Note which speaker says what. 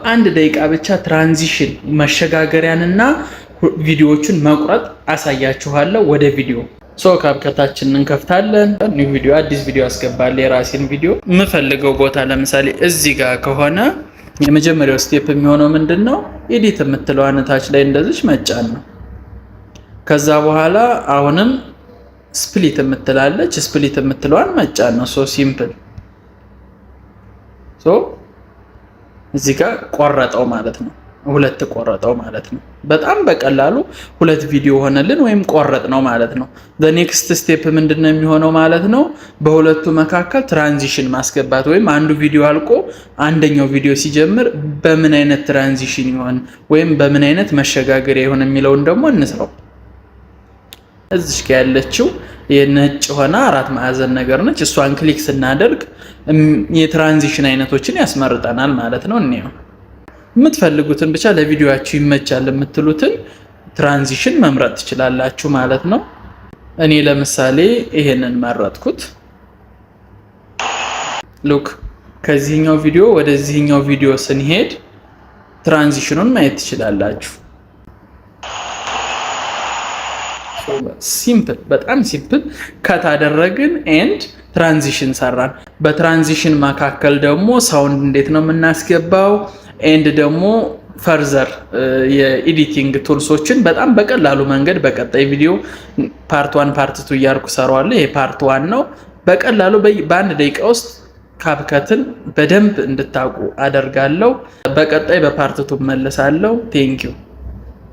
Speaker 1: በአንድ ደቂቃ ብቻ ትራንዚሽን መሸጋገሪያንና ቪዲዮዎችን መቁረጥ አሳያችኋለሁ። ወደ ቪዲዮ ካፕከታችንን እንከፍታለን። ኒው ቪዲዮ አዲስ ቪዲዮ አስገባለሁ። የራሴን ቪዲዮ የምፈልገው ቦታ ለምሳሌ እዚህ ጋር ከሆነ የመጀመሪያው ስቴፕ የሚሆነው ምንድነው? ኤዲት የምትለዋን ታች ላይ እንደዚህ መጫን ነው። ከዛ በኋላ አሁንም ስፕሊት የምትላለች ስፕሊት የምትለዋን መጫን ነው። ሲምፕል እዚህ ጋር ቆረጠው ማለት ነው። ሁለት ቆረጠው ማለት ነው። በጣም በቀላሉ ሁለት ቪዲዮ ሆነልን ወይም ቆረጥ ነው ማለት ነው። ኔክስት ስቴፕ ምንድነው የሚሆነው ማለት ነው? በሁለቱ መካከል ትራንዚሽን ማስገባት ወይም አንዱ ቪዲዮ አልቆ አንደኛው ቪዲዮ ሲጀምር በምን አይነት ትራንዚሽን ይሆን ወይም በምን አይነት መሸጋገሪያ ይሆን የሚለውን ደግሞ እንስራው። እዚህ ጋር ያለችው የነጭ ሆና አራት ማዕዘን ነገር ነች። እሷን ክሊክ ስናደርግ የትራንዚሽን አይነቶችን ያስመርጠናል ማለት ነው። እንየው። የምትፈልጉትን ብቻ ለቪዲዮአችሁ ይመቻል የምትሉትን ትራንዚሽን መምረጥ ትችላላችሁ ማለት ነው። እኔ ለምሳሌ ይሄንን መረጥኩት። ሉክ ከዚህኛው ቪዲዮ ወደዚህኛው ቪዲዮ ስንሄድ ትራንዚሽኑን ማየት ትችላላችሁ። ሲምፕል በጣም ሲምፕል ከታደረግን ኤንድ ትራንዚሽን ሰራን። በትራንዚሽን መካከል ደግሞ ሳውንድ እንዴት ነው የምናስገባው ኤንድ ደግሞ ፈርዘር የኤዲቲንግ ቱልሶችን በጣም በቀላሉ መንገድ በቀጣይ ቪዲዮ ፓርት 1 ፓርት 2 እያልኩ ሰራዋለሁ። ይሄ ፓርት 1 ነው። በቀላሉ በአንድ ደቂቃ ውስጥ ካፕከትን በደንብ እንድታውቁ አደርጋለሁ። በቀጣይ በፓርት 2 መለሳለሁ። ቴንክ ዩ